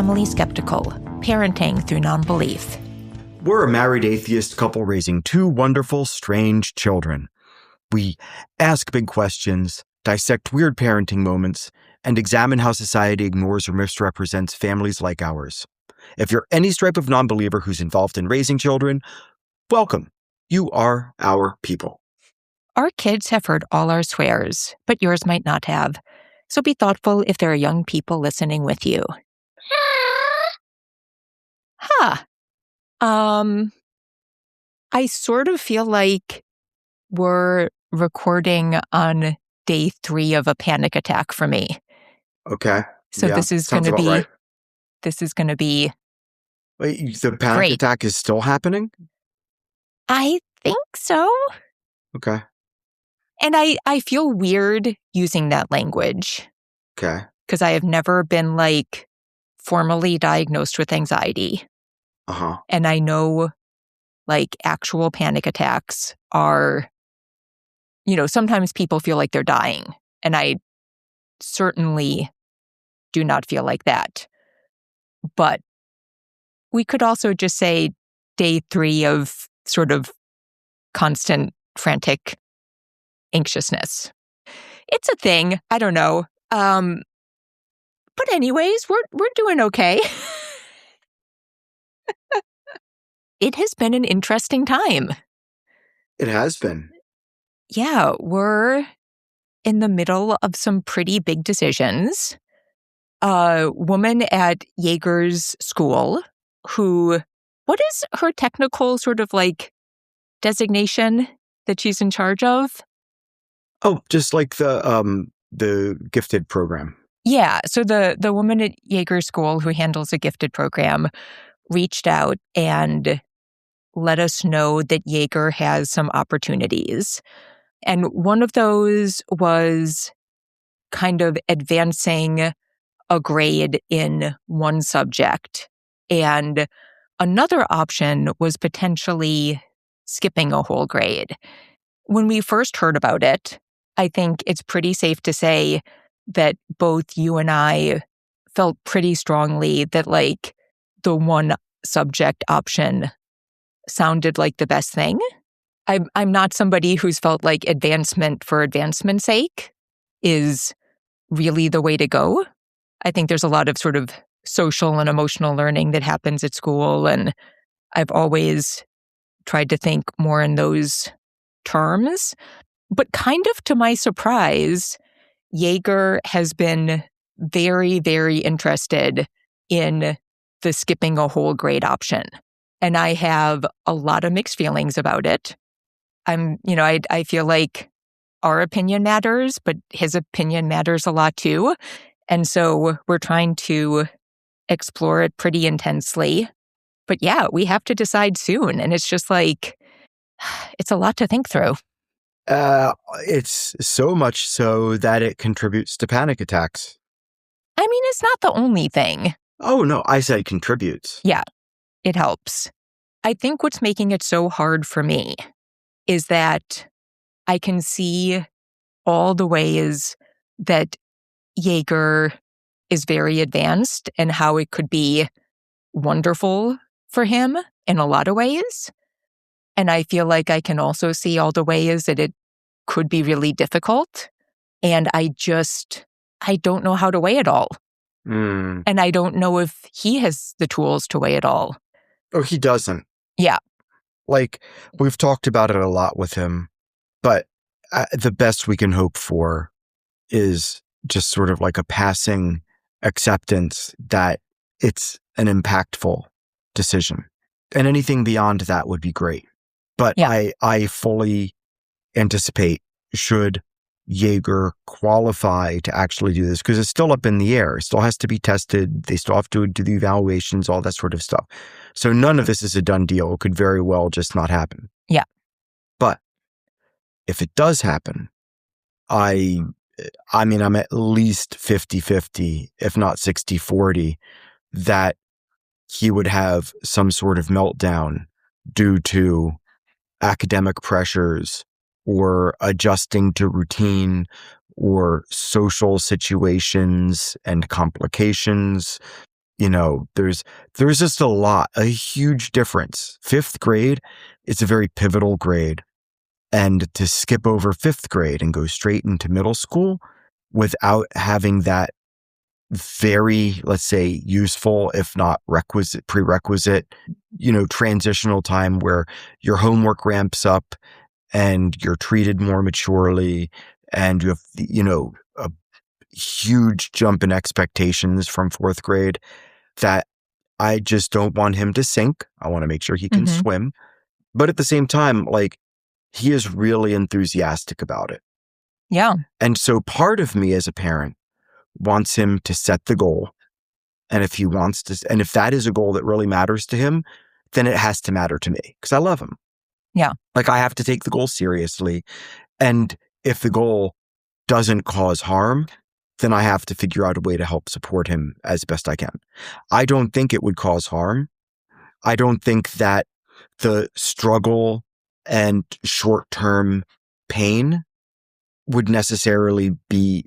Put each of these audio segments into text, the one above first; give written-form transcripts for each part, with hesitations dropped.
Family Skeptical, Parenting Through Nonbelief. We're a married atheist couple raising two wonderful, strange children. We ask big questions, dissect weird parenting moments, and examine how society ignores or misrepresents families like ours. If you're any stripe of non-believer who's involved in raising children, welcome. You are our people. Our kids have heard all our swears, but yours might not have. So be thoughtful if there are young people listening with you. I sort of feel like we're recording on day 3 of a panic attack for me. Okay. So yeah, this is going to be, right. Wait, the panic great. attack is still happening? I think so. Okay. And I feel weird using that language. Okay. Because I have never been formally diagnosed with anxiety. Uh-huh. And I know actual panic attacks are, sometimes people feel like they're dying. And I certainly do not feel like that. But we could also just say day 3 of sort of constant frantic anxiousness. It's a thing. I don't know. But anyways, we're doing okay. It has been an interesting time. It has been. Yeah, we're in the middle of some pretty big decisions. A woman at Jaeger's school what is her technical sort of designation that she's in charge of? Oh, just like the gifted program. Yeah, so the woman at Jaeger's school who handles a gifted program reached out and let us know that Jaeger has some opportunities. And one of those was kind of advancing a grade in one subject. And another option was potentially skipping a whole grade. When we first heard about it, I think it's pretty safe to say that both you and I felt pretty strongly that the one subject option sounded like the best thing. I'm not somebody who's felt like advancement for advancement's sake is really the way to go. I think there's a lot of sort of social and emotional learning that happens at school, and I've always tried to think more in those terms. But kind of to my surprise, Jaeger has been very, very interested in the skipping a whole grade option. And I have a lot of mixed feelings about it. I feel like our opinion matters, but his opinion matters a lot too. And so we're trying to explore it pretty intensely. But yeah, we have to decide soon. And it's just it's a lot to think through. It's so much so that it contributes to panic attacks. I mean, it's not the only thing. Oh, no, I said contributes. Yeah, it helps. I think what's making it so hard for me is that I can see all the ways that Jaeger is very advanced and how it could be wonderful for him in a lot of ways. And I feel like I can also see all the ways that it could be really difficult. And I don't know how to weigh it all. Mm. And I don't know if he has the tools to weigh it all. Oh, he doesn't. Yeah. We've talked about it a lot with him, but the best we can hope for is just sort of a passing acceptance that it's an impactful decision. And anything beyond that would be great. But yeah. I fully anticipate, should Jaeger qualify to actually do this, because it's still up in the air. It still has to be tested. They still have to do the evaluations, all that sort of stuff. So none of this is a done deal. It could very well just not happen. Yeah. But if it does happen, I mean, I'm at least 50-50, if not 60-40, that he would have some sort of meltdown due to academic pressures or adjusting to routine or social situations and complications. there's just a huge difference. 5th grade, it's a very pivotal grade. And to skip over 5th grade and go straight into middle school without having that very, let's say, useful, if not prerequisite, transitional time where your homework ramps up and you're treated more maturely and you have, a huge jump in expectations from 4th grade, that I just don't want him to sink. I want to make sure he can swim. But at the same time, like, he is really enthusiastic about it. Yeah. And so part of me as a parent wants him to set the goal. And if that is a goal that really matters to him, then it has to matter to me because I love him. Yeah. Like, I have to take the goal seriously. And if the goal doesn't cause harm, then I have to figure out a way to help support him as best I can. I don't think it would cause harm. I don't think that the struggle and short-term pain would necessarily be,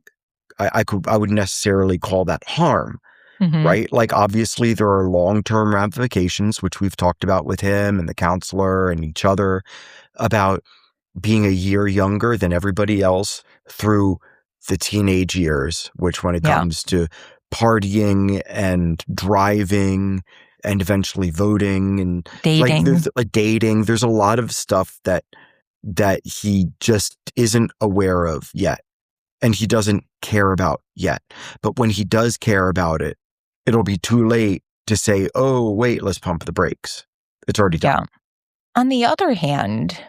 I would necessarily call that harm, right? Like, obviously there are long-term ramifications, which we've talked about with him and the counselor and each other, about being a year younger than everybody else through the teenage years, which when it comes to partying and driving and eventually voting and dating, there's a lot of stuff that he just isn't aware of yet. And he doesn't care about yet. But when he does care about it, it'll be too late to say, oh, wait, let's pump the brakes. It's already done. On the other hand,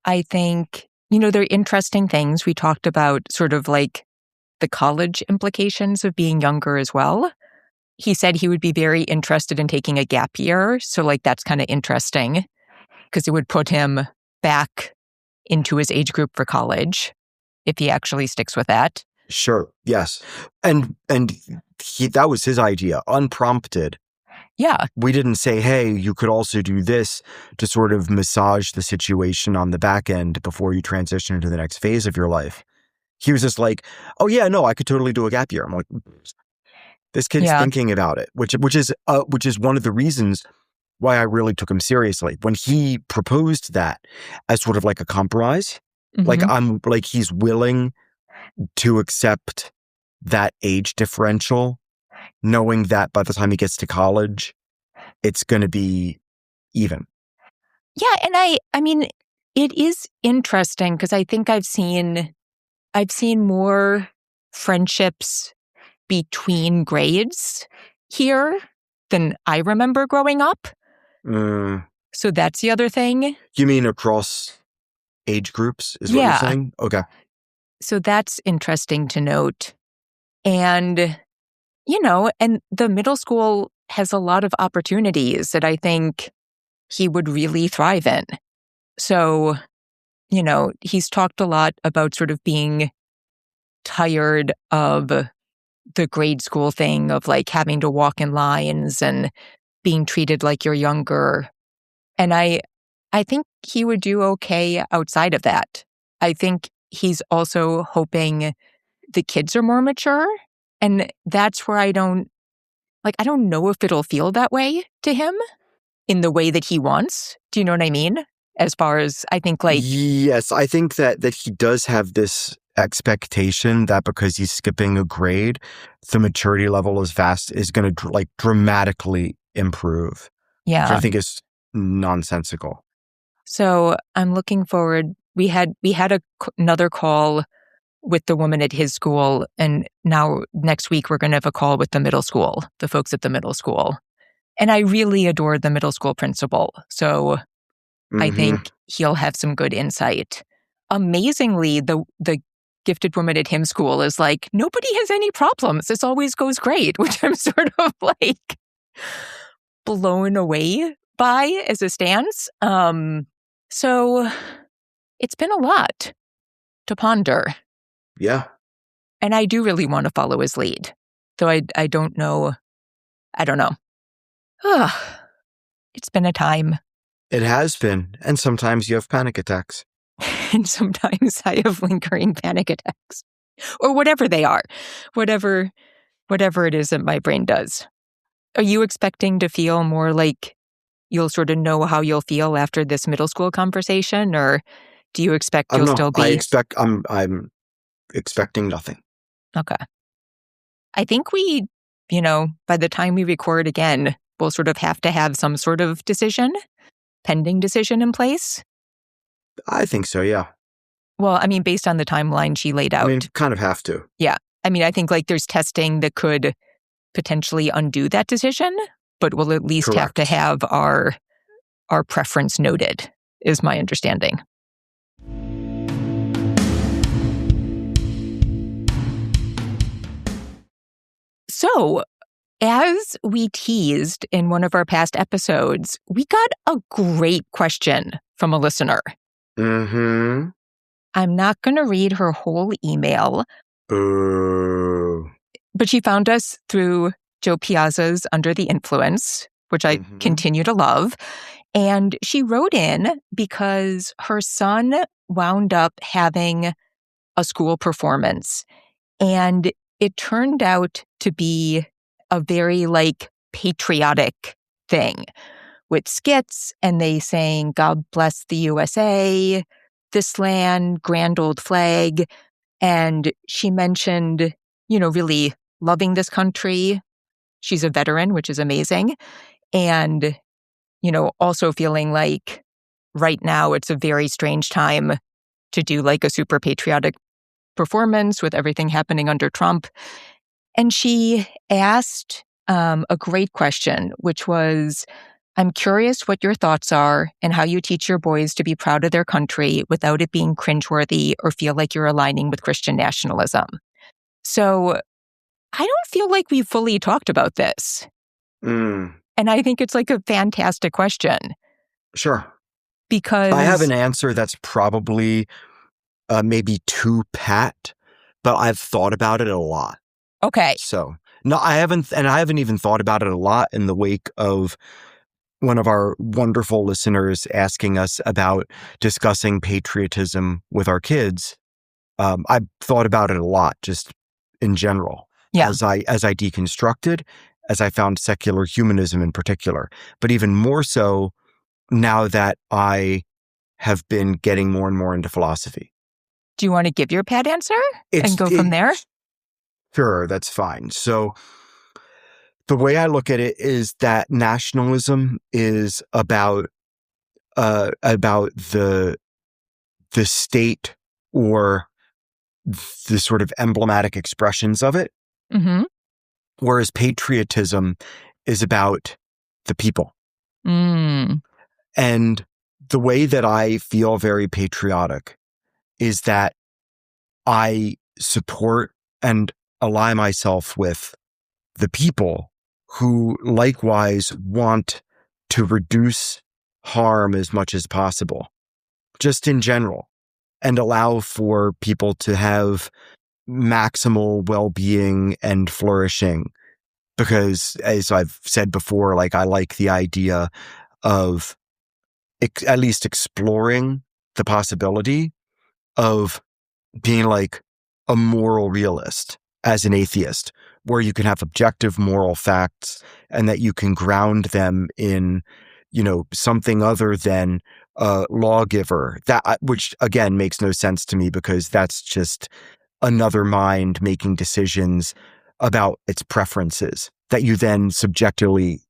I think, they're interesting things. We talked about sort of like the college implications of being younger as well. He said he would be very interested in taking a gap year. So like, that's kind of interesting because it would put him back into his age group for college if he actually sticks with that. Sure. Yes. And that was his idea, unprompted. Yeah. We didn't say, hey, you could also do this to sort of massage the situation on the back end before you transition into the next phase of your life. He was just like, oh yeah, no, I could totally do a gap year. I'm like, this kid's thinking about it, which is one of the reasons why I really took him seriously. When he proposed that as sort of like a compromise, like he's willing to accept that age differential, knowing that by the time he gets to college, it's going to be even. Yeah. And I mean, it is interesting because I think I've seen more friendships between grades here than I remember growing up. So that's the other thing. You mean across age groups is what you're saying? Okay. So that's interesting to note. And, and the middle school has a lot of opportunities that I think he would really thrive in. So, he's talked a lot about sort of being tired of the grade school thing of like having to walk in lines and being treated like you're younger. And I think he would do okay outside of that. I think he's also hoping the kids are more mature. And that's where I don't know if it'll feel that way to him in the way that he wants. Do you know what I mean? As far as I think like... Yes, I think that he does have this expectation that because he's skipping a grade, the maturity level is going to like dramatically improve. Yeah. Which I think is nonsensical. So I'm looking forward. We had another call with the woman at his school, and now next week we're going to have a call with the middle school, the folks at the middle school. And I really adored the middle school principal. So I think he'll have some good insight. Amazingly, the gifted woman at him school is like, nobody has any problems. This always goes great, which I'm sort of like blown away by as a stance. So it's been a lot to ponder. Yeah. And I do really want to follow his lead. Though I don't know. I don't know. It's been a time. It has been. And sometimes you have panic attacks. And sometimes I have lingering panic attacks. Or whatever they are. Whatever it is that my brain does. Are you expecting to feel more like you'll sort of know how you'll feel after this middle school conversation, or do you expect you'll still be? I'm expecting nothing. Okay. I think we, by the time we record again, we'll sort of have to have some sort of pending decision in place. I think so, yeah. Well, I mean, based on the timeline she laid out. I mean, kind of have to. Yeah. I mean, I think like there's testing that could potentially undo that decision, but we'll at least have to have our preference noted, is my understanding. So, as we teased in one of our past episodes, we got a great question from a listener. Mm-hmm. I'm not going to read her whole email. Ooh. But she found us through Joe Piazza's Under the Influence, which I continue to love. And she wrote in because her son wound up having a school performance. And it turned out to be a very patriotic thing with skits and they saying, God bless the USA, this land, grand old flag. And she mentioned, really loving this country. She's a veteran, which is amazing. And, also feeling like right now it's a very strange time to do a super patriotic performance with everything happening under Trump. And she asked a great question, which was, I'm curious what your thoughts are and how you teach your boys to be proud of their country without it being cringeworthy or feel like you're aligning with Christian nationalism. So I don't feel like we've fully talked about this. Mm. And I think it's a fantastic question. Sure. Because I have an answer that's probably maybe too pat, but I've thought about it a lot. Okay. So, no, I haven't even thought about it a lot in the wake of one of our wonderful listeners asking us about discussing patriotism with our kids. I've thought about it a lot, just in general, as I deconstructed, as I found secular humanism in particular, but even more so now that I have been getting more and more into philosophy. Do you want to give your pat answer and go from there? Sure, that's fine. So the way I look at it is that nationalism is about the state or the sort of emblematic expressions of it, whereas patriotism is about the people. And the way that I feel very patriotic is that I support and ally myself with the people who likewise want to reduce harm as much as possible, just in general, and allow for people to have maximal well-being and flourishing. Because, as I've said before, I like the idea of at least exploring the possibility of being a moral realist as an atheist, where you can have objective moral facts and that you can ground them in, something other than a lawgiver, which again makes no sense to me because that's just another mind making decisions about its preferences that you then subjectively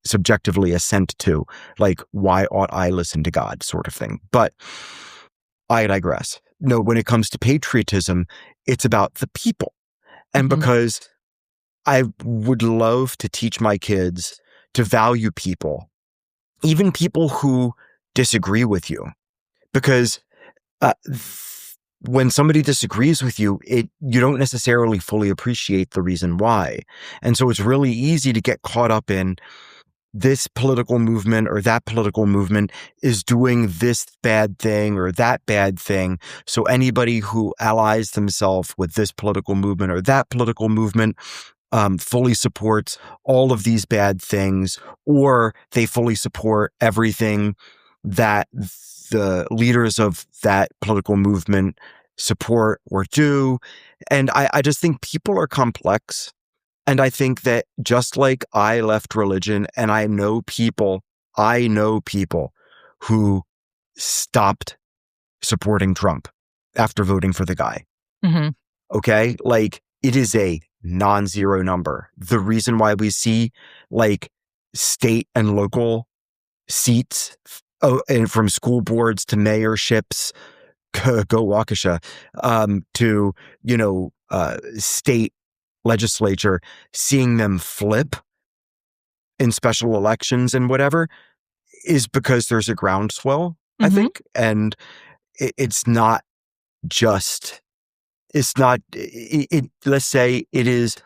assent to, why ought I listen to God sort of thing. But I digress. No, when it comes to patriotism, it's about the people. And because I would love to teach my kids to value people, even people who disagree with you, because when somebody disagrees with you, you don't necessarily fully appreciate the reason why. And so it's really easy to get caught up in this political movement or that political movement is doing this bad thing or that bad thing. So anybody who allies themselves with this political movement or that political movement fully supports all of these bad things, or they fully support everything that the leaders of that political movement support or do. And I just think people are complex. And I think that just like I left religion, and I know people who stopped supporting Trump after voting for the guy. Mm-hmm. Okay? Like, it is a non-zero number. The reason why we see like state and local seats, and from school boards to mayorships, go Waukesha, to, state legislature, seeing them flip in special elections and whatever, is because there's a groundswell, I think. And it's not just, let's say it is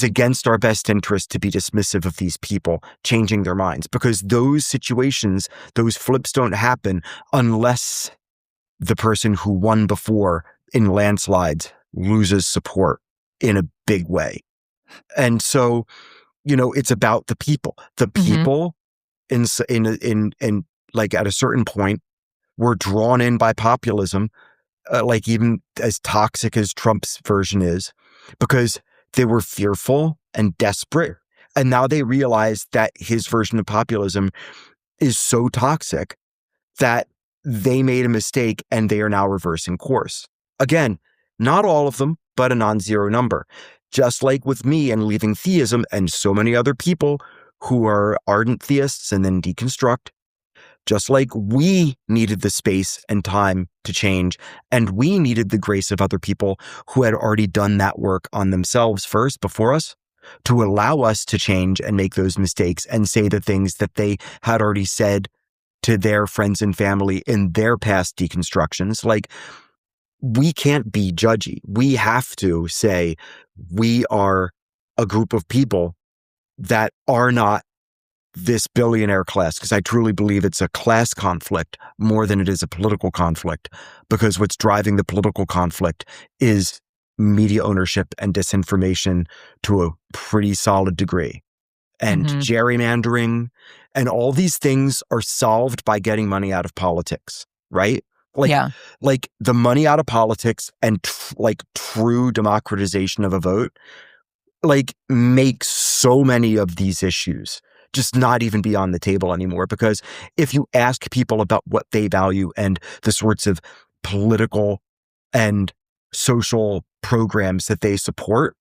against our best interest to be dismissive of these people changing their minds, because those situations, those flips don't happen unless the person who won before in landslides loses support in a big way. And so, it's about the people. The people in like at a certain point were drawn in by populism, like even as toxic as Trump's version is, because they were fearful and desperate. And now they realize that his version of populism is so toxic that they made a mistake and they are now reversing course. Again, not all of them, but a non-zero number. Just like with me and leaving theism and so many other people who are ardent theists and then deconstruct, just like we needed the space and time to change, and we needed the grace of other people who had already done that work on themselves first before us, to allow us to change and make those mistakes and say the things that they had already said to their friends and family in their past deconstructions. Like, we can't be judgy. We have to say we are a group of people that are not this billionaire class, because I truly believe it's a class conflict more than it is a political conflict, because what's driving the political conflict is media ownership and disinformation to a pretty solid degree, and gerrymandering, and all these things are solved by getting money out of politics, right? Like the money out of politics and true democratization of a vote, like, makes so many of these issues just not even be on the table anymore. Because if you ask people about what they value and the sorts of political and social programs that they support,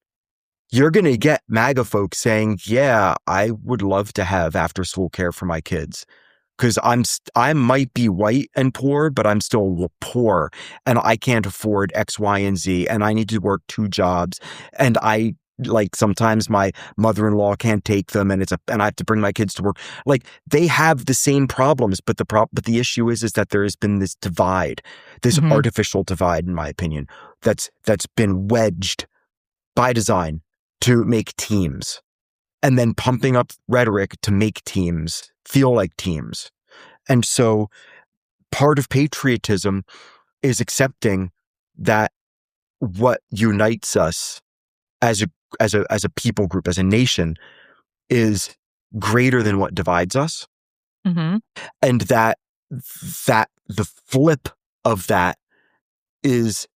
you're going to get MAGA folks saying, yeah, I would love to have after school care for my kids, because I might be white and poor, but I'm still poor and I can't afford X, Y, and Z. And I need to work 2 jobs. And sometimes my mother-in-law can't take them, and I have to bring my kids to work. Like, they have the same problems, but the issue is that there has been this divide, this artificial divide, in my opinion, that's been wedged by design to make teams, and then pumping up rhetoric to make teams feel like teams. And so part of patriotism is accepting that what unites us as a people group, as a nation, is greater than what divides us. And that the flip of that is,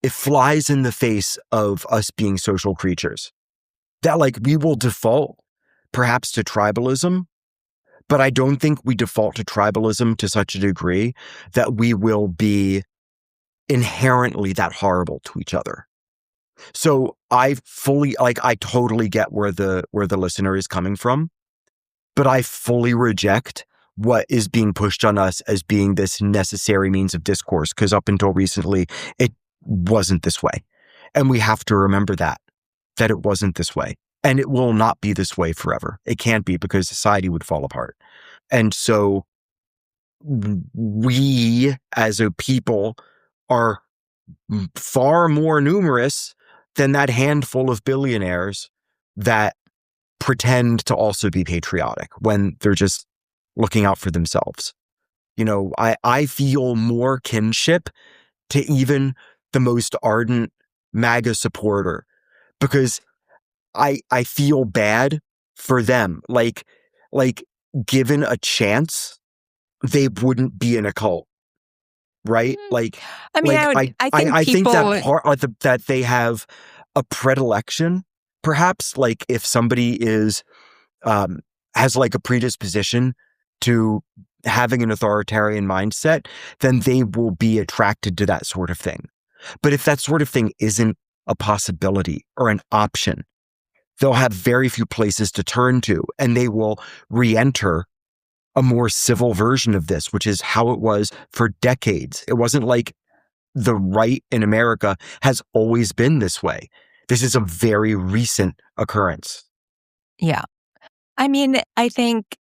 it flies in the face of us being social creatures. That, like, we will default perhaps to tribalism, but I don't think we default to tribalism to such a degree that we will be inherently that horrible to each other. So I totally get where the listener is coming from, but I fully reject what is being pushed on us as being this necessary means of discourse, because up until recently, it wasn't this way. And we have to remember that it wasn't this way. And it will not be this way forever. It can't be, because society would fall apart. And so we as a people are far more numerous than that handful of billionaires that pretend to also be patriotic when they're just looking out for themselves. I feel more kinship to even the most ardent MAGA supporter, because I feel bad for them. Like, given a chance, they wouldn't be in a cult, right? Like, I mean, I think people that part that they have a predilection perhaps like if somebody is, has like a predisposition to having an authoritarian mindset, then they will be attracted to that sort of thing. But if that sort of thing isn't a possibility or an option, they'll have very few places to turn to, and they will re-enter a more civil version of this, which is how it was for decades. It wasn't like the right in America has always been this way. This is a very recent occurrence. Yeah. I mean, I think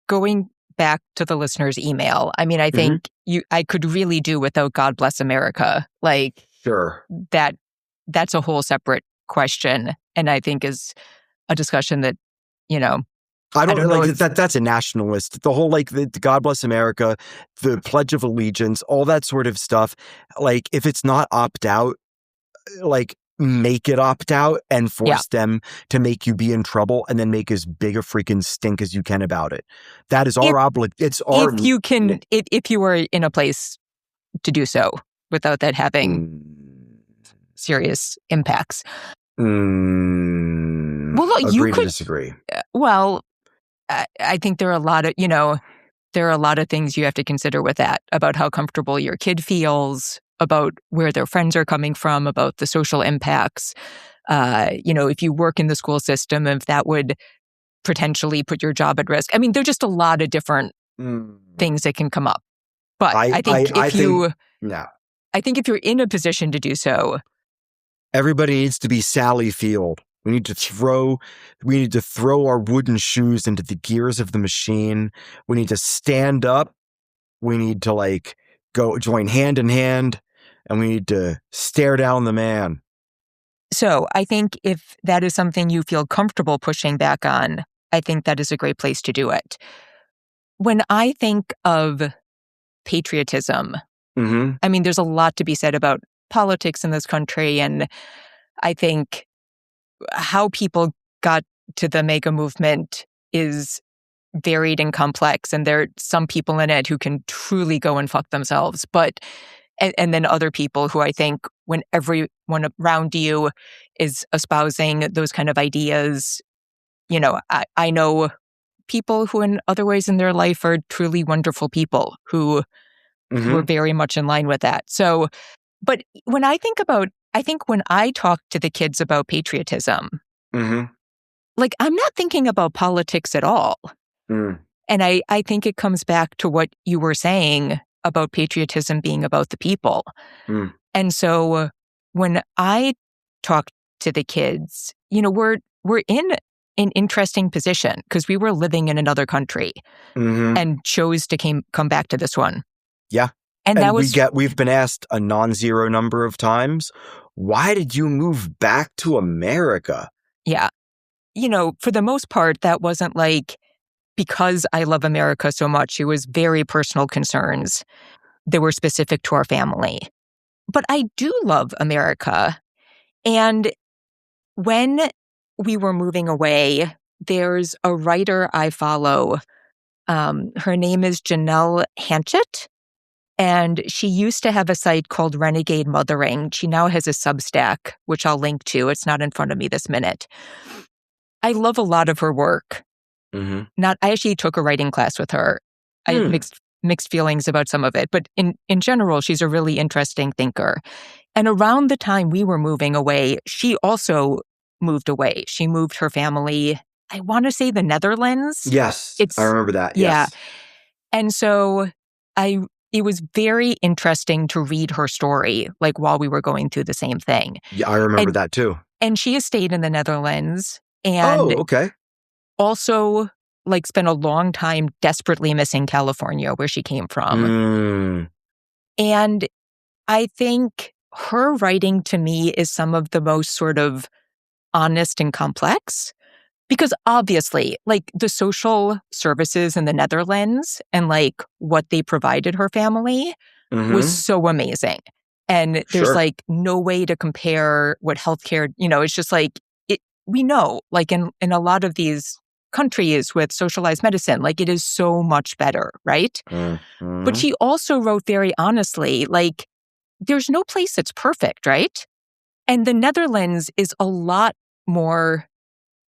going back to the listener's email, I mean, I think I could really do without God Bless America. Like, Sure. That's a whole separate question. And I think is a discussion that, I don't like that. That's a nationalist. The whole like the God Bless America, the Pledge of Allegiance, all that sort of stuff. Like if it's not opt out, like make it opt out and force them to make you be in trouble, and then make as big a freaking stink as you can about it. That is our obligation. It's our if you were in a place to do so without that having serious impacts. Well, look, agree to disagree. Well, I think there are a lot of things you have to consider with that, about how comfortable your kid feels, about where their friends are coming from, about the social impacts. If you work in the school system, if that would potentially put your job at risk. I mean, there's just a lot of different things that can come up. But I think if you're in a position to do so, everybody needs to be Sally Field. We need to throw our wooden shoes into the gears of the machine. We need to stand up. We need to go join hand in hand, and we need to stare down the man. So I think if that is something you feel comfortable pushing back on, I think that is a great place to do it. When I think of patriotism, I mean, there's a lot to be said about politics in this country, and I think how people got to the mega movement is varied and complex, and there are some people in it who can truly go and fuck themselves, and then other people who I think when everyone around you is espousing those kind of ideas, I know people who in other ways in their life are truly wonderful people who are very much in line with that. So, but when I think when I talk to the kids about patriotism, like I'm not thinking about politics at all. And I think it comes back to what you were saying about patriotism being about the people. And so when I talk to the kids, we're in an interesting position because we were living in another country and chose to come back to this one. Yeah. And that was we've been asked a non-zero number of times, why did you move back to America? Yeah. For the most part, that wasn't like because I love America so much. It was very personal concerns that were specific to our family. But I do love America. And when we were moving away, there's a writer I follow. Her name is Janelle Hanchett. And she used to have a site called Renegade Mothering. She now has a Substack, which I'll link to. It's not in front of me this minute. I love a lot of her work. I actually took a writing class with her. I have mixed feelings about some of it, but in general, she's a really interesting thinker. And around the time we were moving away, she also moved away. She moved her family, I want to say the Netherlands. Yes, I remember that. Yeah. Yes. And so it was very interesting to read her story, like while we were going through the same thing. Yeah, I remember that too. And she has stayed in the Netherlands and also spent a long time desperately missing California, where she came from. And I think her writing to me is some of the most sort of honest and complex. Because obviously, the social services in the Netherlands and what they provided her family was so amazing. And there's no way to compare what healthcare, it's just we know, in a lot of these countries with socialized medicine, it is so much better, right? But she also wrote very honestly, there's no place that's perfect, right? And the Netherlands is a lot more,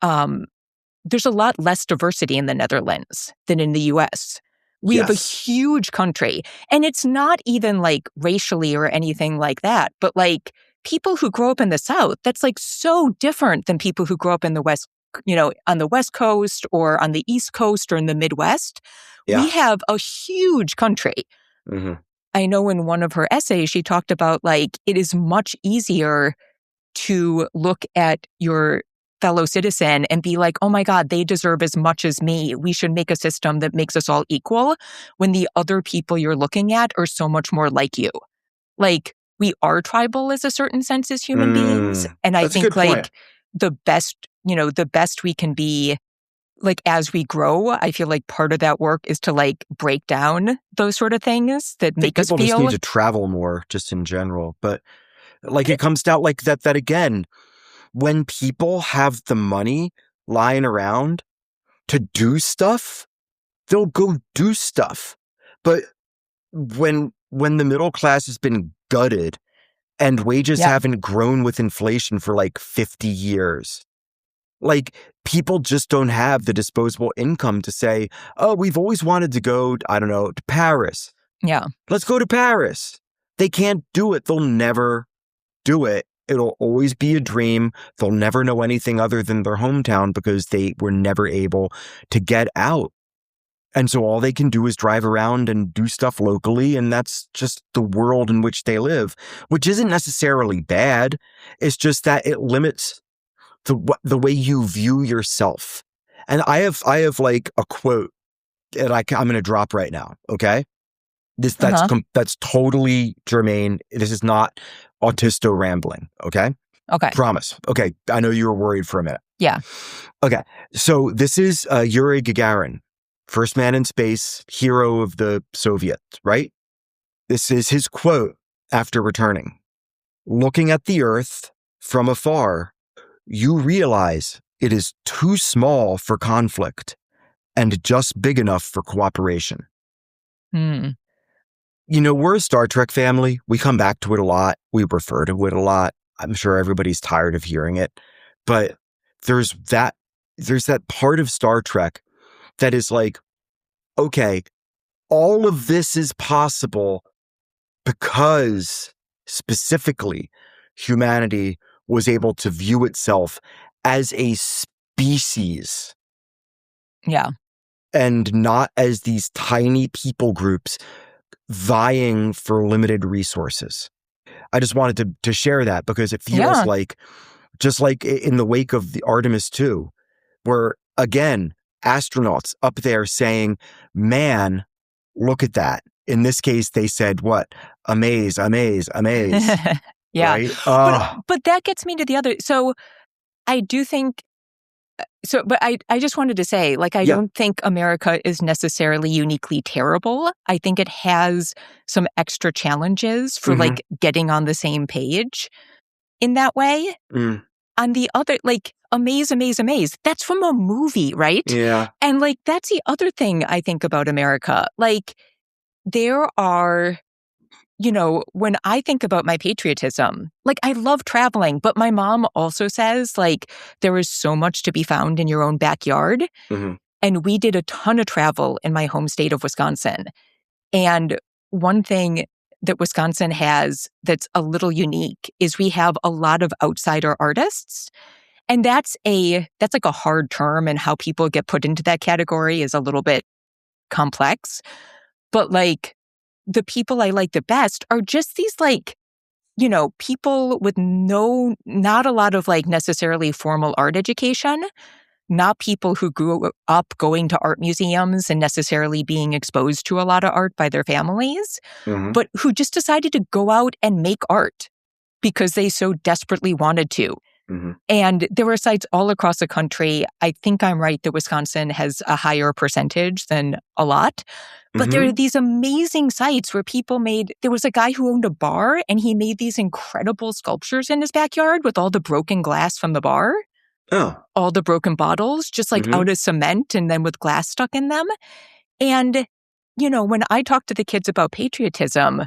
there's a lot less diversity in the Netherlands than in the US. We have a huge country, and it's not even like racially or anything like that, but like people who grow up in the South, that's like so different than people who grow up in the West, on the West Coast or on the East Coast or in the Midwest. Yeah. We have a huge country. Mm-hmm. I know in one of her essays, she talked about like it is much easier to look at your fellow citizen and be like, oh my God, they deserve as much as me. We should make a system that makes us all equal, when the other people you're looking at are so much more like you. Like, we are tribal as a certain sense as human beings. And I think like the best we can be, like as we grow, I feel like part of that work is to like break down those sort of things that make us feel. People just need to travel more, just in general. But like it comes down like that again, when people have the money lying around to do stuff, they'll go do stuff. But when the middle class has been gutted and wages haven't grown with inflation for like 50 years, like people just don't have the disposable income to say, oh, we've always wanted to go, I don't know, to Paris. Yeah. Let's go to Paris. They can't do it. They'll never do it. It'll always be a dream. They'll never know anything other than their hometown because they were never able to get out. And so all they can do is drive around and do stuff locally. And that's just the world in which they live, which isn't necessarily bad. It's just that it limits the way you view yourself. And I have like a quote that I'm going to drop right now. Okay. That's totally germane. This is not autisto rambling. Okay. Okay. Promise. Okay. I know you were worried for a minute. Yeah. Okay. So this is Yuri Gagarin, first man in space, hero of the Soviets, right? This is his quote after returning. Looking at the Earth from afar, you realize it is too small for conflict and just big enough for cooperation. We're a Star Trek family. We come back to it a lot. We refer to it a lot. I'm sure everybody's tired of hearing it. But there's that part of Star Trek that is like, okay, all of this is possible because specifically humanity was able to view itself as a species. Yeah. And not as these tiny people groups vying for limited resources. I just wanted to share that because it feels like, just like in the wake of the Artemis 2, where again, astronauts up there saying, man, look at that. In this case, they said what? Amaze, amaze, amaze. Yeah. Right? But that gets me to the other. So I do think, but I just wanted to say, like, I don't think America is necessarily uniquely terrible. I think it has some extra challenges for like getting on the same page in that way. On the other, like, amaze, amaze, amaze, that's from a movie, right? Yeah. And like, that's the other thing I think about America. Like, there are, when I think about my patriotism, like, I love traveling, but my mom also says, like, there is so much to be found in your own backyard. And we did a ton of travel in my home state of Wisconsin. And one thing that Wisconsin has that's a little unique is we have a lot of outsider artists. And that's like a hard term, and how people get put into that category is a little bit complex. But like, the people I like the best are just these like, people with not a lot of like necessarily formal art education, not people who grew up going to art museums and necessarily being exposed to a lot of art by their families, but who just decided to go out and make art because they so desperately wanted to. And there were sites all across the country. I think I'm right that Wisconsin has a higher percentage than a lot. But there are these amazing sites where there was a guy who owned a bar, and he made these incredible sculptures in his backyard with all the broken glass from the bar. Oh. All the broken bottles, just like out of cement and then with glass stuck in them. And, when I talk to the kids about patriotism,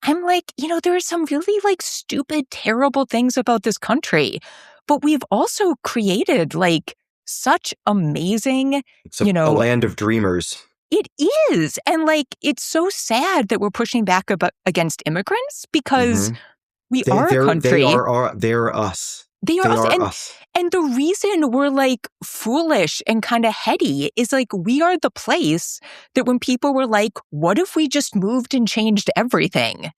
I'm like, there are some really like stupid, terrible things about this country. But we've also created like such amazing, It's a land of dreamers. It is. And like, it's so sad that we're pushing back against immigrants because we are a country. They're us. They are us. And the reason we're like foolish and kind of heady is like we are the place that when people were like, what if we just moved and changed everything?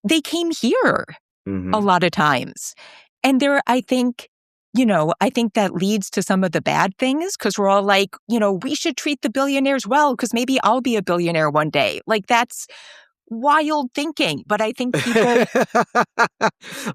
They came here a lot of times. And I think that leads to some of the bad things because we're all like, we should treat the billionaires well because maybe I'll be a billionaire one day. Like that's wild thinking, but I think people,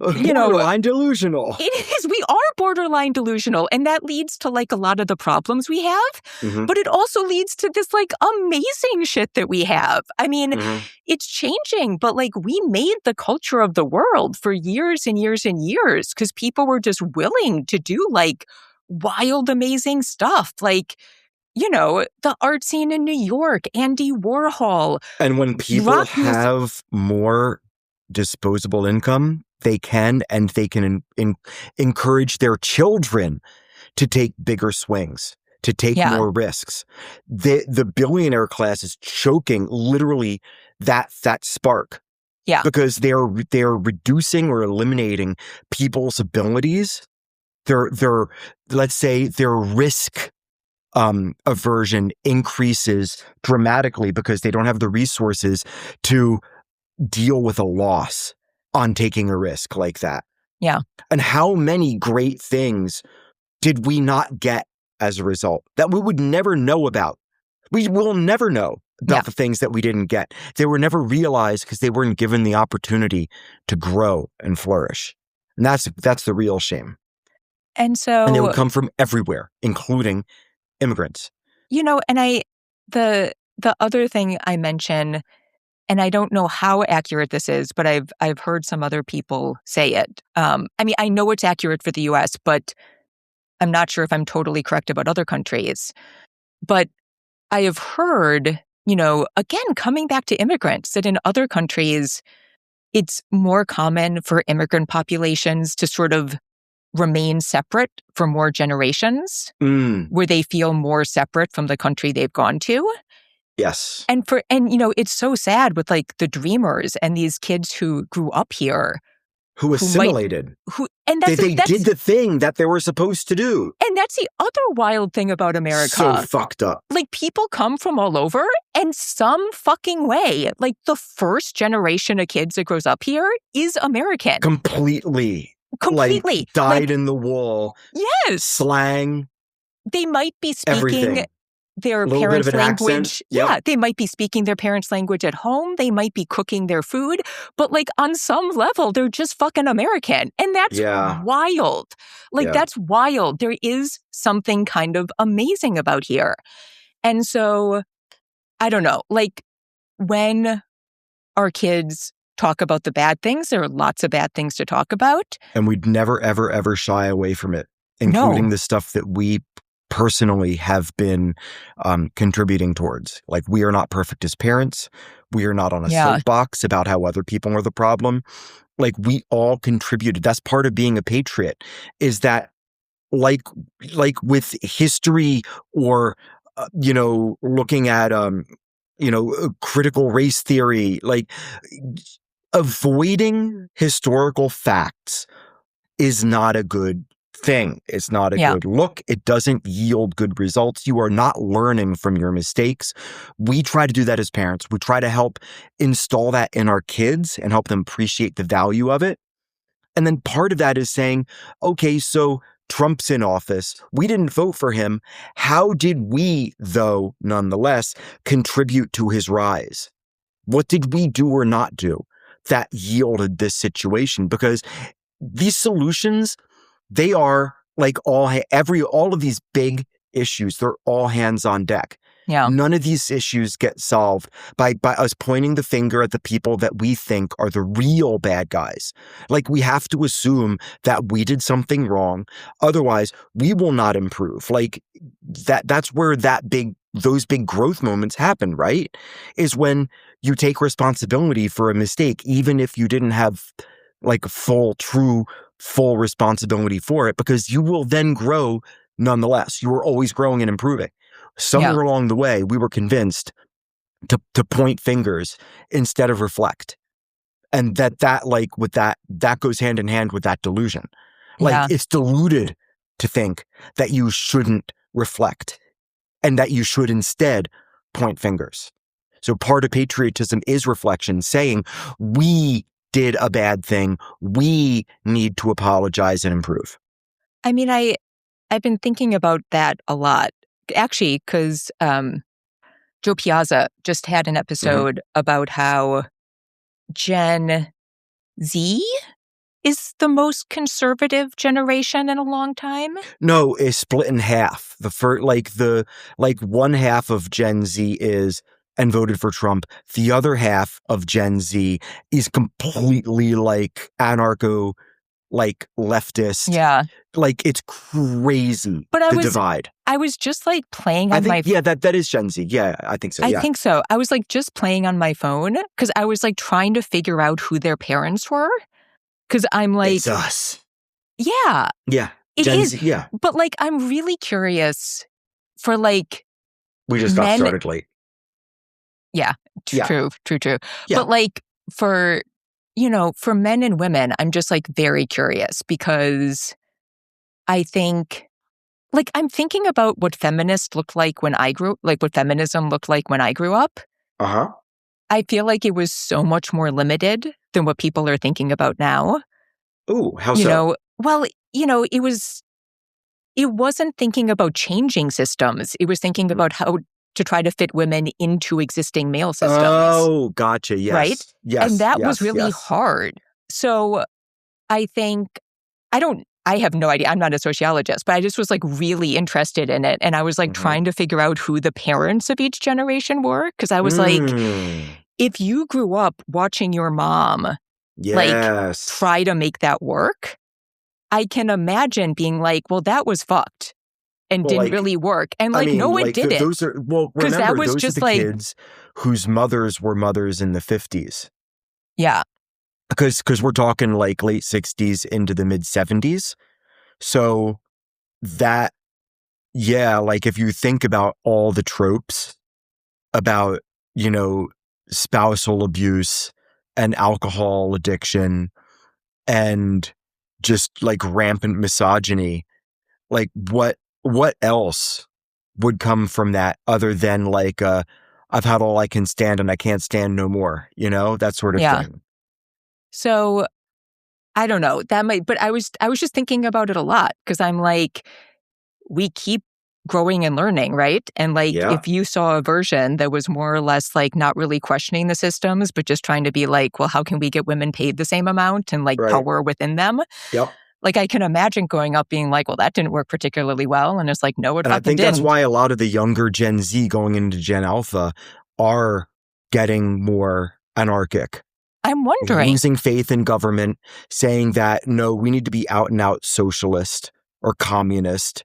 borderline delusional. It is. We are borderline delusional, and that leads to like a lot of the problems we have. But it also leads to this like amazing shit that we have. I mean, it's changing, but like we made the culture of the world for years and years and years because people were just willing to do like wild, amazing stuff, like. The art scene in New York, Andy Warhol. And when people have more disposable income, they can encourage their children to take bigger swings, to take more risks. The billionaire class is choking literally that spark. Yeah. Because they're reducing or eliminating people's abilities. Let's say their risk aversion increases dramatically because they don't have the resources to deal with a loss on taking a risk like that. Yeah. And how many great things did we not get as a result that we would never know about? We will never know about the things that we didn't get. They were never realized because they weren't given the opportunity to grow and flourish. And that's the real shame. And they would come from everywhere, including immigrants. And the other thing I mention, and I don't know how accurate this is, but I've heard some other people say it. I know it's accurate for the US, but I'm not sure if I'm totally correct about other countries. But I have heard, again, coming back to immigrants, that in other countries, it's more common for immigrant populations to sort of remain separate for more generations, where they feel more separate from the country they've gone to. Yes. And it's so sad with like the dreamers and these kids who grew up here. Who assimilated. They did the thing that they were supposed to do. And that's the other wild thing about America. So fucked up. Like people come from all over and some fucking way, like the first generation of kids that grows up here is American. Completely. Like, dyed in the wool. Yes. Slang. They might be speaking everything. Their parents' language. Accent. Yep. Yeah, they might be speaking their parents' language at home. They might be cooking their food. But like on some level, they're just fucking American. And that's wild. That's wild. There is something kind of amazing about here. And so, I don't know, like when our kids talk about the bad things, there are lots of bad things to talk about. And we'd never, ever, ever shy away from it, including the stuff that we personally have been contributing towards. Like, we are not perfect as parents. We are not on a soapbox about how other people are the problem. Like, we all contributed. That's part of being a patriot, is that like with history or, looking at, critical race theory, like avoiding historical facts is not a good thing. It's not a good look. It doesn't yield good results. You are not learning from your mistakes. We try to do that as parents. We try to help install that in our kids and help them appreciate the value of it. And then part of that is saying, okay, so Trump's in office. We didn't vote for him. How did we, though, nonetheless, contribute to his rise? What did we do or not do that yielded this situation? Because these solutions, they are like all of these big issues, they're all hands on deck. Yeah. None of these issues get solved by us pointing the finger at the people that we think are the real bad guys. Like, we have to assume that we did something wrong. Otherwise, we will not improve. Like, that's where those big growth moments happen, right? Is when you take responsibility for a mistake, even if you didn't have like full, true full responsibility for it, because you will then grow nonetheless. You are always growing and improving. Somewhere along the way, we were convinced to point fingers instead of reflect. And that goes hand in hand with that delusion. Like, it's deluded to think that you shouldn't reflect and that you should instead point fingers. So part of patriotism is reflection, saying we did a bad thing. We need to apologize and improve. I mean, I've been thinking about that a lot, actually, because Joe Piazza just had an episode about how Gen Z is the most conservative generation in a long time. No, it's split in half. The first, one half of Gen Z is and voted for Trump. The other half of Gen Z is completely like anarcho, like leftist. Yeah. Like, it's crazy. But divide. I was just like playing on my phone. Yeah, that is Gen Z. Yeah, I think so. I think so. I was like just playing on my phone because I was like trying to figure out who their parents were. Because I'm like, it's us. Yeah. Yeah. It Gen is. Z, yeah. But like, I'm really curious for like. We just got started late. Yeah. True. Yeah. But like for men and women, I'm just like very curious because I think, like, I'm thinking about what feminists looked like when what feminism looked like when I grew up. Uh-huh. I feel like it was so much more limited than what people are thinking about now. Ooh, how so? Well, it wasn't thinking about changing systems. It was thinking about how to try to fit women into existing male systems. Oh, gotcha. Yes. Right? Yes. And that was really hard. So I think, I have no idea. I'm not a sociologist, but I just was like really interested in it. And I was like trying to figure out who the parents of each generation were. Because I was like, if you grew up watching your mom like try to make that work, I can imagine being like, well, that was fucked and didn't really work. And like, no, it didn't. Those are, remember, that was just are the kids whose mothers were mothers in the 50s. Yeah. Because we're talking like late 60s into the mid 70s. So that, like if you think about all the tropes about, spousal abuse and alcohol addiction and just like rampant misogyny, like what else would come from that other than like, I've had all I can stand and I can't stand no more, that sort of thing. So I don't know, but I was just thinking about it a lot because I'm like, we keep growing and learning, right? And like, if you saw a version that was more or less like not really questioning the systems, but just trying to be like, well, how can we get women paid the same amount and like power within them? Yep. Like, I can imagine growing up being like, well, that didn't work particularly well. And it's like, no, it fucking didn't. And I think that's why a lot of the younger Gen Z going into Gen Alpha are getting more anarchic. I'm wondering. Losing faith in government, saying that, no, we need to be out and out socialist or communist.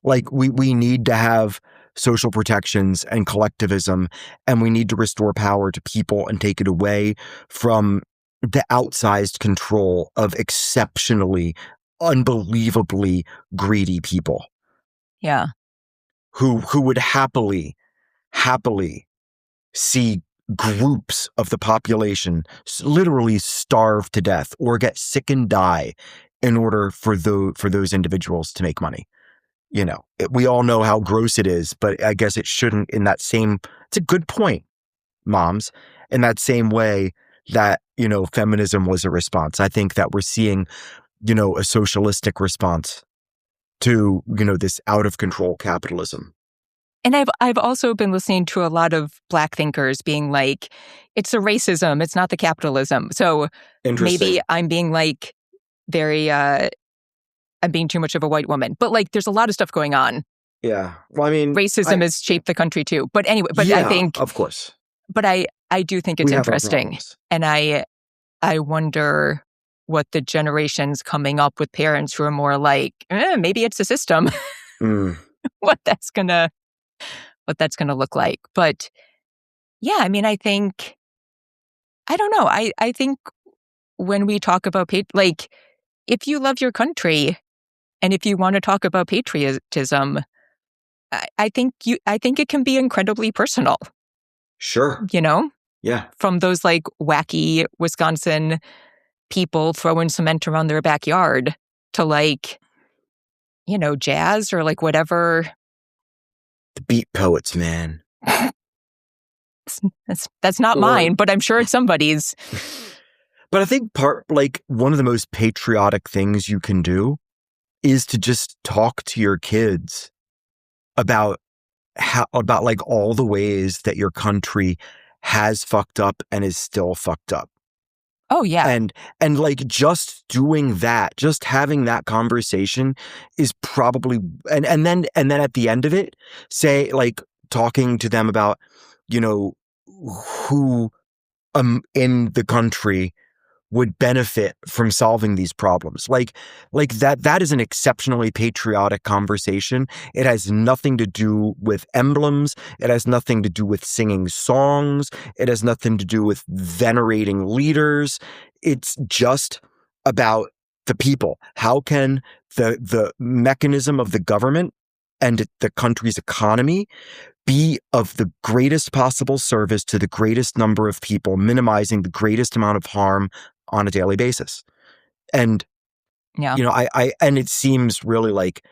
Like, we need to have social protections and collectivism, and we need to restore power to people and take it away from the outsized control of exceptionally, unbelievably greedy people. Yeah. Who would happily see groups of the population literally starve to death or get sick and die in order for those individuals to make money. We all know how gross it is, but I guess it shouldn't it's a good point, moms, in that same way that, feminism was a response. I think that we're seeing, a socialistic response to, this out of control capitalism. And I've also been listening to a lot of Black thinkers being like, it's the racism, it's not the capitalism. So maybe I'm being like very, I'm being too much of a white woman. But like, there's a lot of stuff going on. Yeah. Well, I mean, racism has shaped the country too. But anyway, I think, of course. But I do think it's interesting. And I wonder what the generations coming up with parents who are more like, maybe it's the system. what that's gonna look like. But yeah, I mean, I think, I don't know. I think when we talk about like, if you love your country and if you want to talk about patriotism, I think it can be incredibly personal. Sure. You know? Yeah. From those like wacky Wisconsin people throwing cement around their backyard to like, jazz or like whatever. The beat poets, man. That's not mine, but I'm sure it's somebody's. But I think one of the most patriotic things you can do is to just talk to your kids about like all the ways that your country has fucked up and is still fucked up. Oh yeah. And like just doing that, just having that conversation is probably and then at the end of it, say like talking to them about, who in the country would benefit from solving these problems. Like that is an exceptionally patriotic conversation. It has nothing to do with emblems. It has nothing to do with singing songs. It has nothing to do with venerating leaders. It's just about the people. How can the mechanism of the government and the country's economy be of the greatest possible service to the greatest number of people, minimizing the greatest amount of harm on a daily basis? And, and it seems really like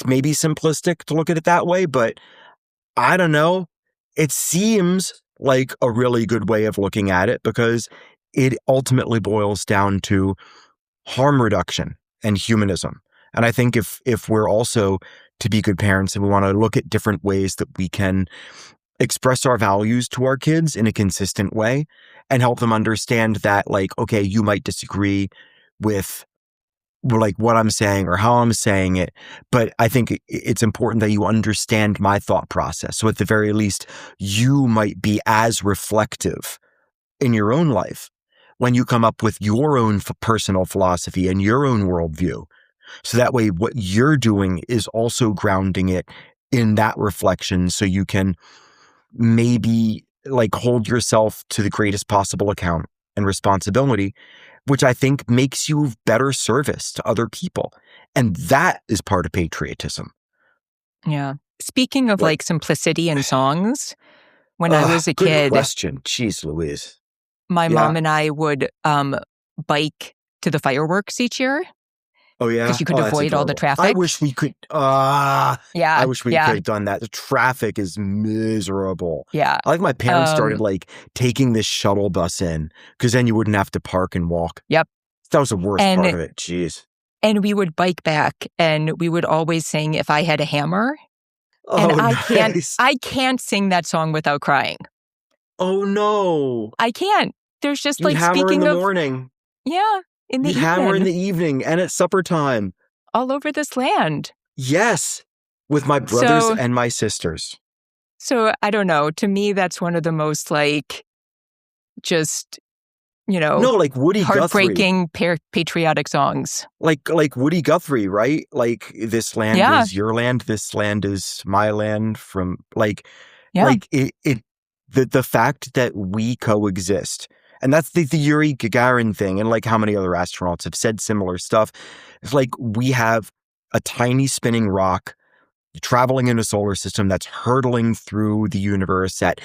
maybe simplistic to look at it that way, but I don't know. It seems like a really good way of looking at it because it ultimately boils down to harm reduction and humanism. And I think if we're also to be good parents and we want to look at different ways that we can express our values to our kids in a consistent way and help them understand that, like, okay, you might disagree with like what I'm saying or how I'm saying it, but I think it's important that you understand my thought process. So at the very least, you might be as reflective in your own life when you come up with your own personal philosophy and your own worldview. So that way, what you're doing is also grounding it in that reflection so you can maybe like hold yourself to the greatest possible account and responsibility, which I think makes you of better service to other people. And that is part of patriotism. Yeah. Speaking of like simplicity in songs, when I was a good kid, question. Jeez Louise. My mom and I would bike to the fireworks each year. Oh yeah, because you could avoid all the traffic. I wish we could. I wish we could have done that. The traffic is miserable. Yeah, I think my parents started like taking this shuttle bus in because then you wouldn't have to park and walk. Yep, that was the worst part of it. Jeez. And we would bike back, and we would always sing "If I Had a Hammer." Oh, and nice. I can't sing that song without crying. Oh no, I can't. There's just You'd like hammer speaking in the of morning. Yeah. In the evening. Hammer in the evening and at supper time. All over this land. Yes. With my brothers and my sisters. So I don't know. To me, that's one of the most like, just, like Woody heartbreaking patriotic songs. Like Woody Guthrie, right? Like this land is your land. This land is my land. From the fact that we coexist. And that's the Yuri Gagarin thing. And like how many other astronauts have said similar stuff. It's like we have a tiny spinning rock traveling in a solar system that's hurtling through the universe at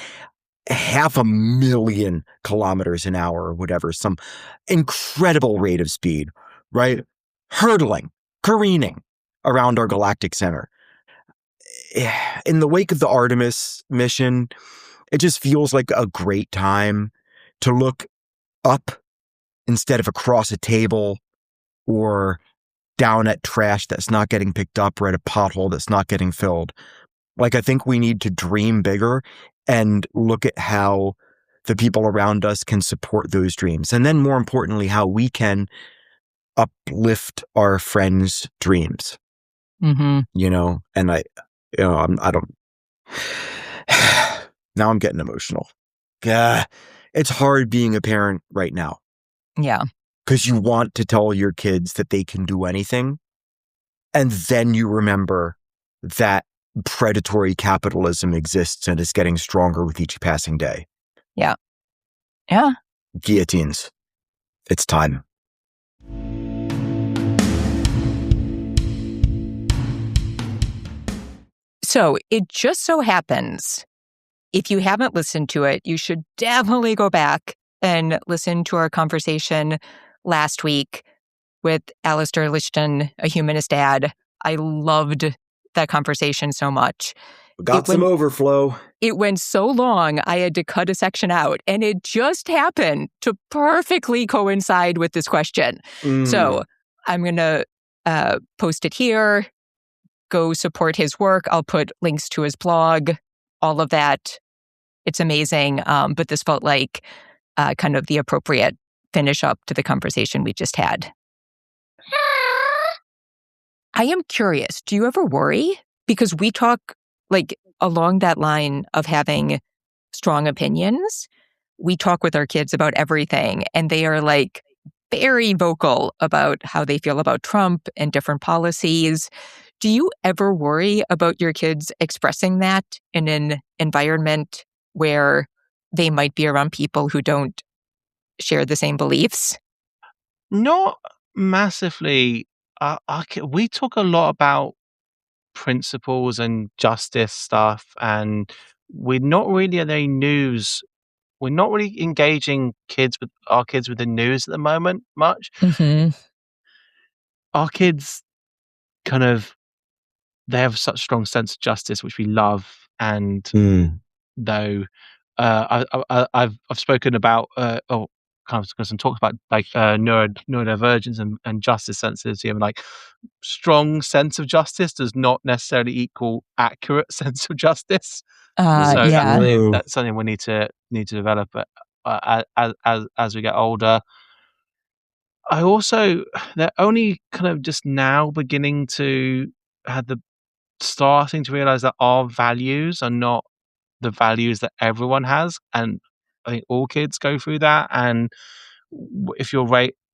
500,000 kilometers an hour or whatever, some incredible rate of speed, right? Hurtling, careening around our galactic center. In the wake of the Artemis mission, it just feels like a great time to look up instead of across a table or down at trash that's not getting picked up or at a pothole that's not getting filled. Like, I think we need to dream bigger and look at how the people around us can support those dreams. And then more importantly, how we can uplift our friends' dreams. Mm-hmm. And I don't, now I'm getting emotional. It's hard being a parent right now. Yeah. Because you want to tell your kids that they can do anything. And then you remember that predatory capitalism exists and is getting stronger with each passing day. Yeah. Yeah. Guillotines. It's time. So it just so happens, if you haven't listened to it, you should definitely go back and listen to our conversation last week with Alastair Lichten, a Humanist Dad. I loved that conversation so much. Got some overflow. It went so long, I had to cut a section out, and it just happened to perfectly coincide with this question. So I'm going to post it here. Go support his work. I'll put links to his blog, all of that. It's amazing. But this felt like kind of the appropriate finish up to the conversation we just had. I am curious, do you ever worry? Because we talk like along that line of having strong opinions. We talk with our kids about everything, and they are like very vocal about how they feel about Trump and different policies. Do you ever worry about your kids expressing that in an environment where they might be around people who don't share the same beliefs? Not massively. We talk a lot about principles and justice stuff, and we're not really at any news. We're not really engaging our kids with the news at the moment much. Mm-hmm. Our kids they have such a strong sense of justice, which we love. And though I've spoken about because I'm talking about like neurodivergence and justice sensitivity, and like strong sense of justice does not necessarily equal accurate sense of justice. So Yeah. that's something we need to develop as we get older. I also, they're only kind of just now beginning to starting to realize that our values are not the values that everyone has, and I think all kids go through that. And if you're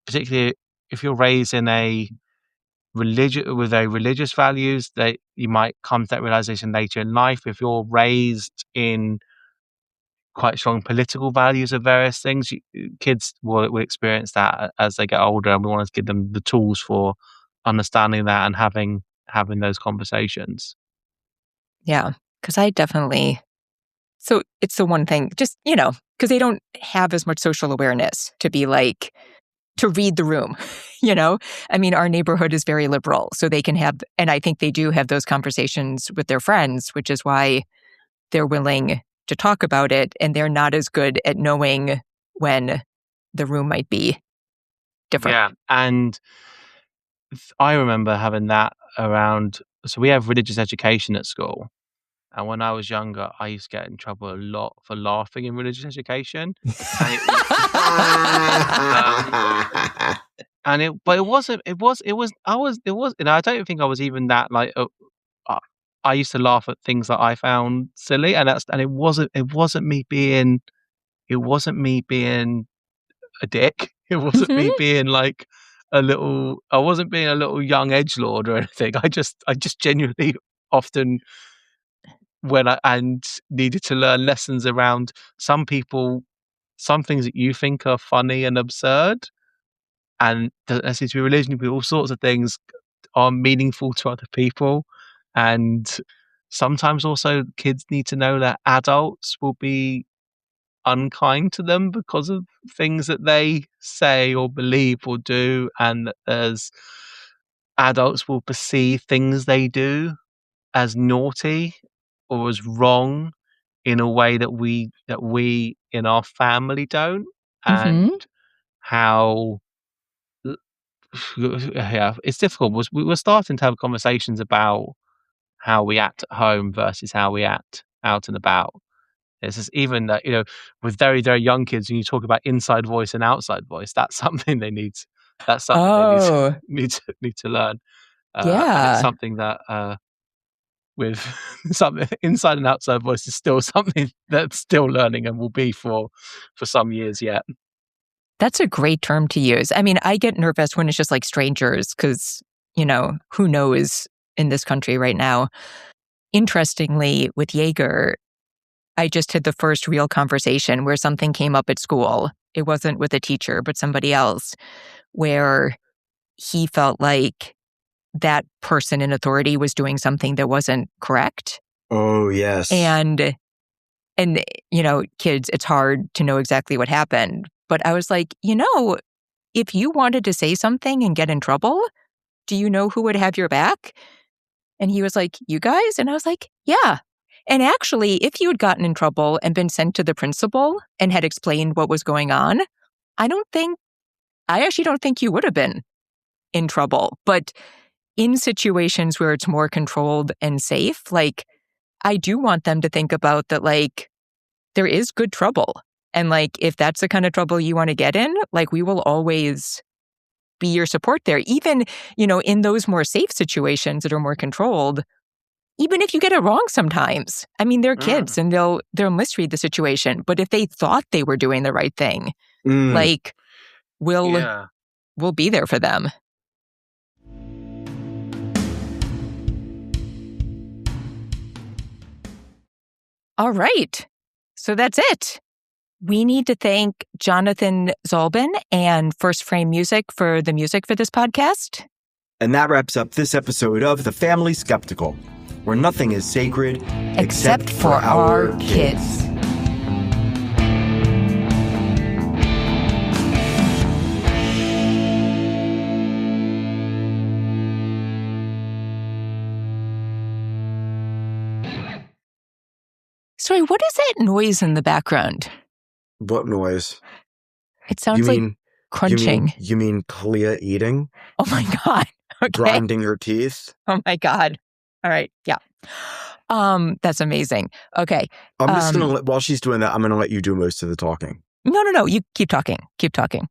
particularly if you're raised in a religious values, that you might come to that realization later in life. If you're raised in quite strong political values of various things, kids will experience that as they get older, and we want to give them the tools for understanding that and having those conversations. Yeah, because I definitely... So it's the one thing, just, because they don't have as much social awareness to be like, to read the room, I mean, our neighborhood is very liberal, so they can have, and I think they do have those conversations with their friends, which is why they're willing to talk about it, and they're not as good at knowing when the room might be different. Yeah, and I remember having that around. So we have religious education at school, and when I was younger, I used to get in trouble a lot for laughing in religious education. And it wasn't. It was. I don't think I was even that like. I used to laugh at things that I found silly, and it wasn't. It wasn't me being. It wasn't me being a dick. It wasn't me being like a little. I wasn't being a little young edgelord or anything. I just genuinely often and needed to learn lessons around some things that you think are funny and absurd, and doesn't necessarily be religion, but all sorts of things are meaningful to other people. And sometimes also kids need to know that adults will be unkind to them because of things that they say or believe or do, and that as adults will perceive things they do as naughty or as wrong in a way that we in our family don't. And how it's difficult. We were starting to have conversations about how we act at home versus how we act out and about. It's just even that, with very, very young kids, when you talk about inside voice and outside voice, that's something they need. That's something they need to learn. And it's something that with something inside and outside voice is still something that's still learning and will be for some years yet. That's a great term to use. I mean, I get nervous when it's just like strangers because, who knows in this country right now. Interestingly, with Jaeger, I just had the first real conversation where something came up at school. It wasn't with a teacher, but somebody else, where he felt like that person in authority was doing something that wasn't correct. Oh, yes. And, kids, it's hard to know exactly what happened. But I was like, if you wanted to say something and get in trouble, do you know who would have your back? And he was like, you guys? And I was like, yeah. And actually, if you had gotten in trouble and been sent to the principal and had explained what was going on, I actually don't think you would have been in trouble. But in situations where it's more controlled and safe, I do want them to think about that, there is good trouble. And if that's the kind of trouble you want to get in, we will always be your support there. Even, in those more safe situations that are more controlled, even if you get it wrong sometimes. I mean, they're kids and they'll misread the situation. But if they thought they were doing the right thing, we'll be there for them. All right. So that's it. We need to thank Jonathan Zalbin and First Frame Music for the music for this podcast. And that wraps up this episode of The Family Skeptical, where nothing is sacred except for our kids. Sorry, what is that noise in the background? What noise? It sounds like crunching. You mean Kalia eating? Oh my God. Okay. Grinding her teeth? Oh my God. All right. Yeah. That's amazing. Okay. I'm just going to while she's doing that, I'm going to let you do most of the talking. No. You keep talking. Keep talking.